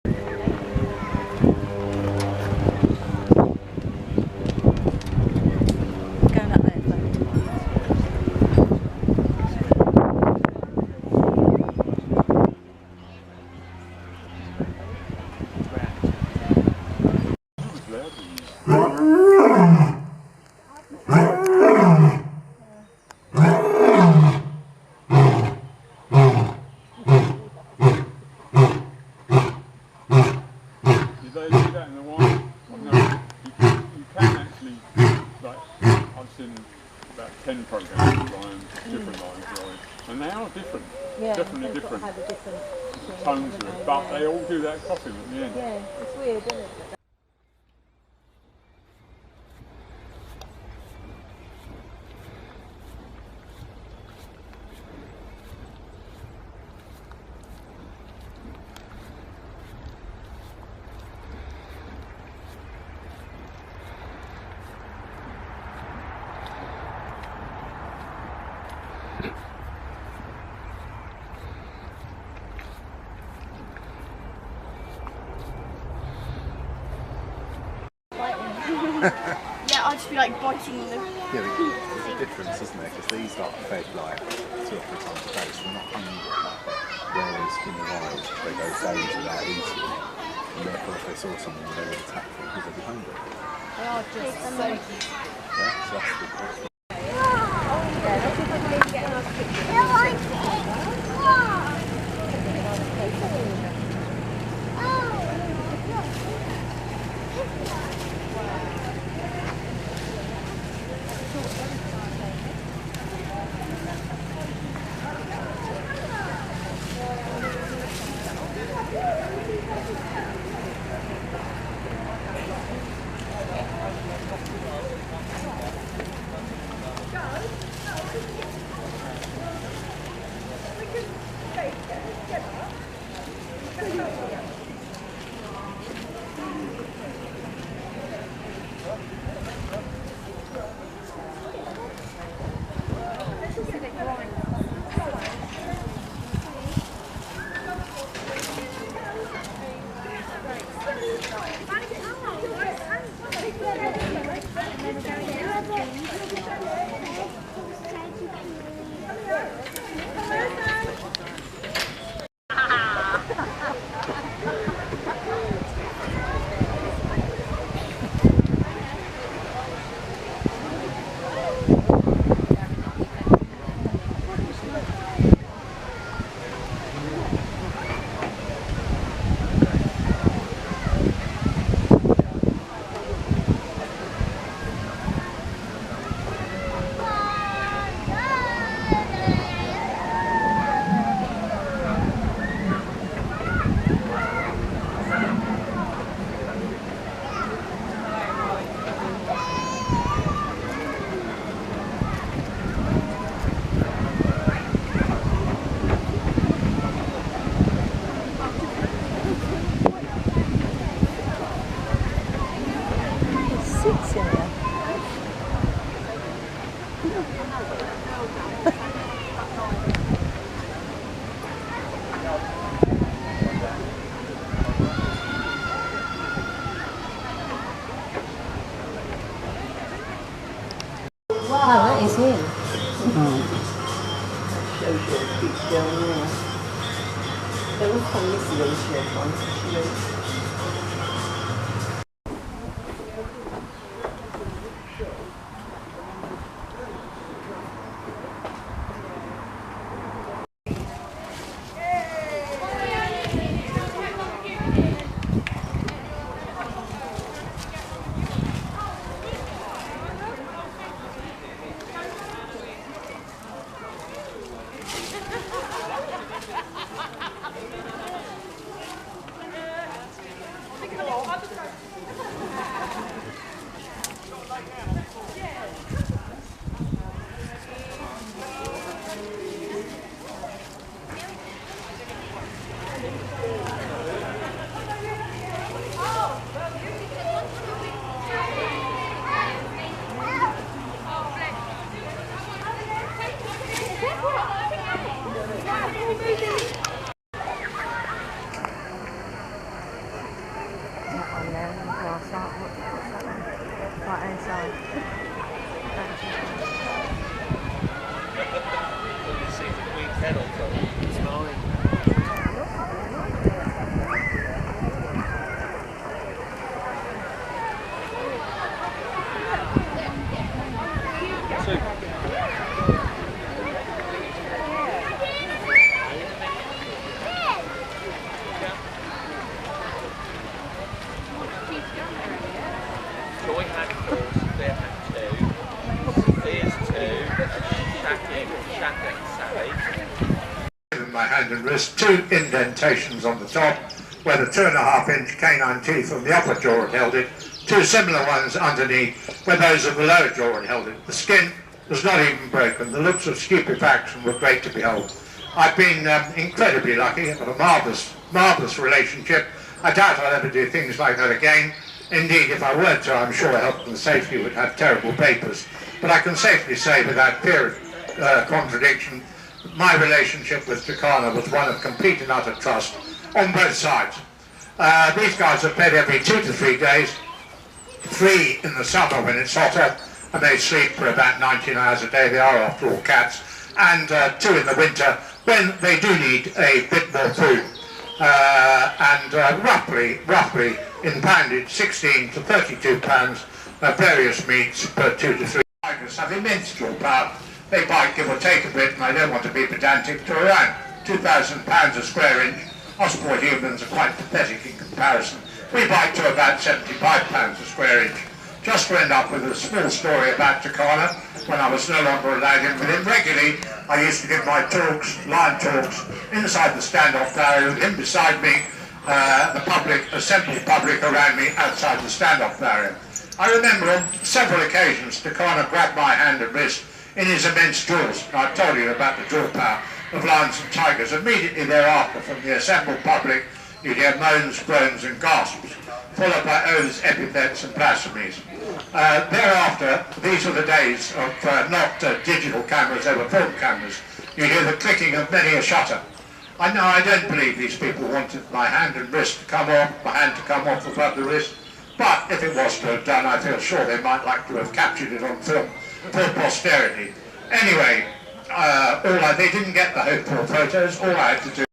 Going up there, Did they do that in the wild? No, you can actually, like, I've seen about 10 programs of lions, different lions growing, and they are different, definitely different tones to it, but they all do that crossing at the end. Yeah, it's weird, isn't it? Yeah, I'd just be like biting them. Yeah, there's a difference, isn't there? Because these are fed like 2 or 3 times a day, so they're not hungry. Whereas in the wild, they go days without eating, and therefore if they saw someone, they would attack them because they'd be hungry. They are just so cute. Yeah, so that's the Wow, that is him. Shows you a picture down there. They look on this leaflet once, actually. on there in the grass, what's that one? Right inside. See the green head on top. It's mine. Joy had 4, Sophia had 2, Sophia's 2, Shaka and Sally. In my hand and wrist, 2 indentations on the top where the 2.5-inch canine teeth on the upper jaw had held it, 2 similar ones underneath where those of the lower jaw had held it. The skin was not even broken. The looks of stupefaction were great to behold. I've been incredibly lucky. I've got a marvellous relationship. I doubt I'll ever do things like that again. Indeed, if I were to, I'm sure health and safety would have terrible papers. But I can safely say, without fear of contradiction, my relationship with Tucana was one of complete and utter trust on both sides. These guys are fed every 2 to 3 days, 3 in the summer when it's hotter, and they sleep for about 19 hours a day. They are, after all, cats. And 2 in the winter when they do need a bit more food. Roughly in poundage, 16 to 32 pounds of various meats per 2 to 3. Tigers have immense jaw power. They bite, give or take a bit, and I don't want to be pedantic, to around 2,000 pounds a square inch. Us poor humans are quite pathetic in comparison. We bite to about 75 pounds a square inch. Just to end up with a small story about Tucana, when I was no longer allowed in with him regularly, I used to give my talks, lion talks, inside the standoff barrier, with him beside me, the assembled public around me outside the standoff barrier. I remember on several occasions Tucana grabbed my hand and wrist in his immense jaws. I've told you about the jaw power of lions and tigers. Immediately thereafter, from the assembled public, you'd hear moans, groans and gasps, followed by oaths, epithets and blasphemies. Thereafter, these were the days of not digital cameras, they were film cameras. You hear the clicking of many a shutter. I know I don't believe these people wanted my hand and wrist to come off, my hand to come off above the wrist, but if it was to have done, I feel sure they might like to have captured it on film for posterity. Anyway, they didn't get the hopeful photos. All I had to do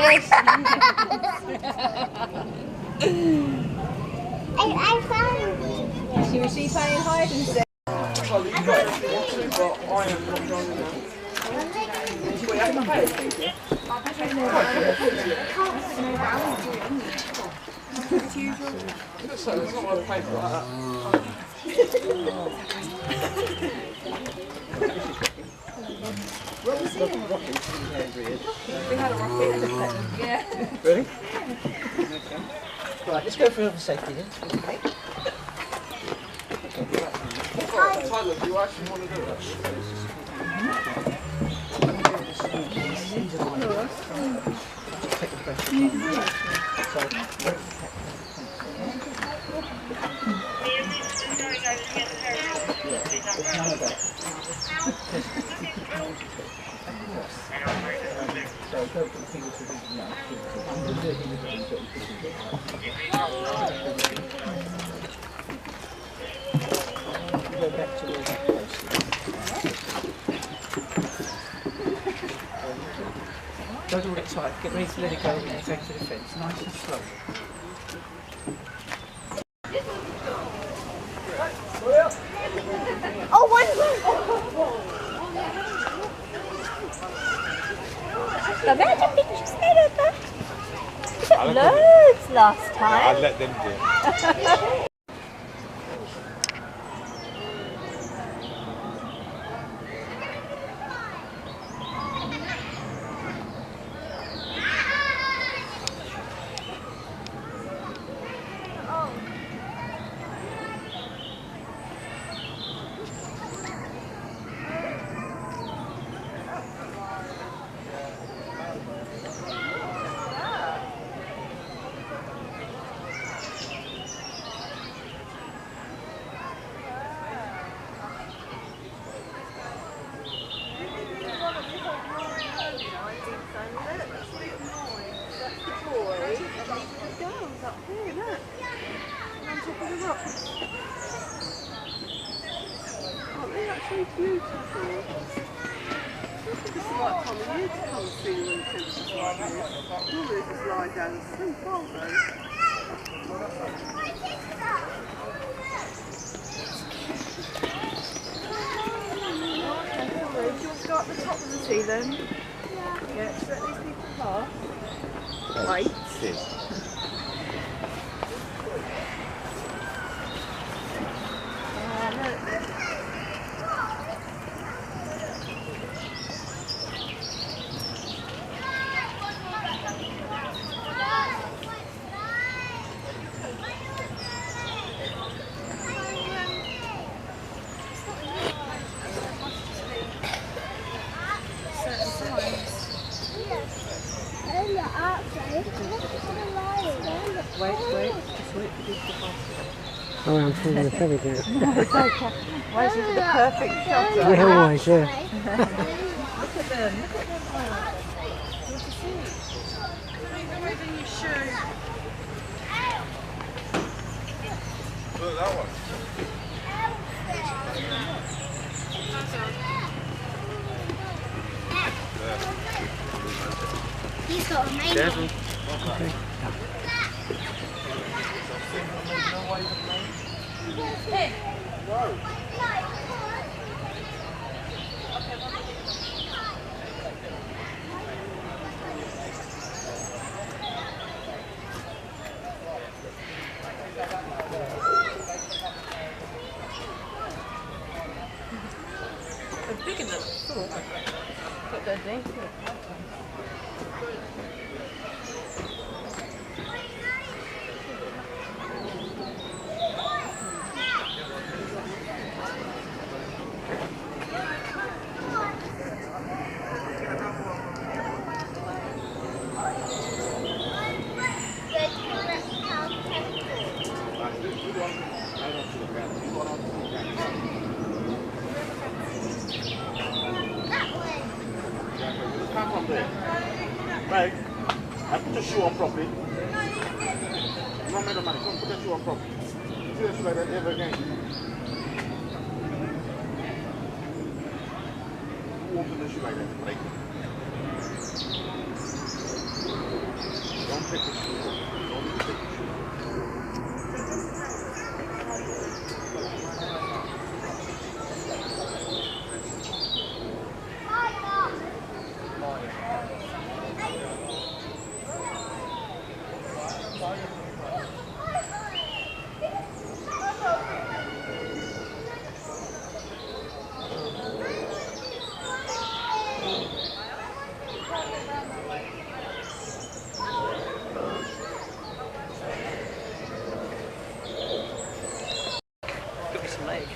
I found She was playing hide and seek? We had a rocket. Yeah. Really? Right, let's go for another safety then. Tyler, do you actually want to do it? Go back to where that place is. Don't all get tight. Get ready to let it go and take to the fence. Nice and slow. loads last time. I'd let them do it. Go up the top of the ceiling. Yeah, just let these people pass. Wait. Oh, I'm feeling the feather down. It's okay. Waiting for the perfect shot. Yeah, always, yeah. Look at them. Look at them. What to see? Where's in your shoe? Look, that one. He's got a main one. Okay. They're bigger than I thought. But they're dainty. Right, I put your shoe on properly. You want me the money? Come put your shoe on properly. Do your shoe like that ever again. You won't put the shoe like that. Break it. Don't take the shoe off. Don't take the shoe off. Could be some leg.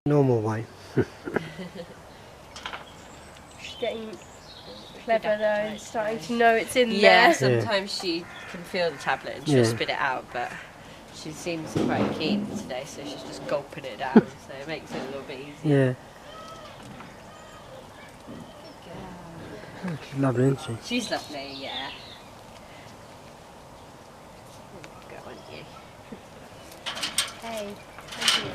Normal way. She's getting clever though and starting to know it's in Yeah, there. sometimes she can feel the tablet and she'll Yeah. spit it out, but she seems quite keen today, so she's just gulping it down, so it makes it a little bit easier. Yeah. Oh, she's lovely, isn't she? She's lovely, yeah. Go on. Hey, thank you.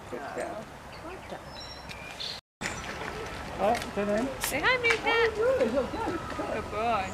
Good girl. Oh, turn in. Say hi, Meerkat. Good boy.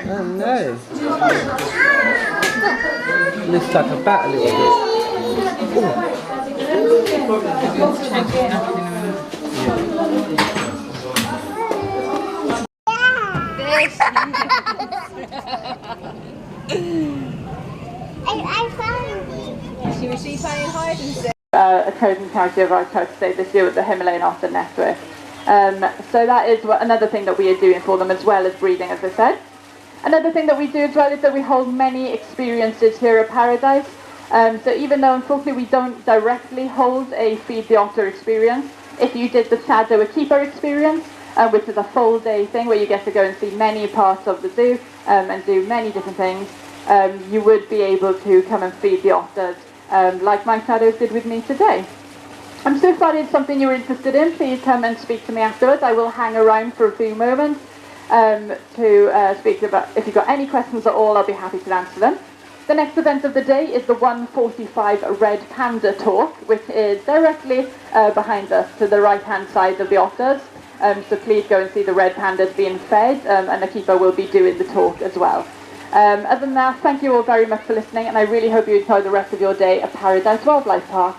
Oh no! Looks like a bat a little I found Was she playing hide and seek? A chosen charity of our church today this year with the Himalayan Otter Network. So that is another thing that we are doing for them, as well as breeding, as I said. Another thing that we do as well is that we hold many experiences here at Paradise. So even though unfortunately we don't directly hold a Feed the Otter experience, if you did the Shadow a Keeper experience, which is a full day thing where you get to go and see many parts of the zoo and do many different things, you would be able to come and feed the otters like my shadows did with me today. So if that is something you're interested in, please come and speak to me afterwards. I will hang around for a few moments to speak about. If you've got any questions at all, I'll be happy to answer them. The next event of the day is the 1:45 Red Panda Talk, which is directly behind us to the right-hand side of the otters. So please go and see the red pandas being fed, and the keeper will be doing the talk as well. Other than that, thank you all very much for listening, and I really hope you enjoy the rest of your day at Paradise Wildlife Park.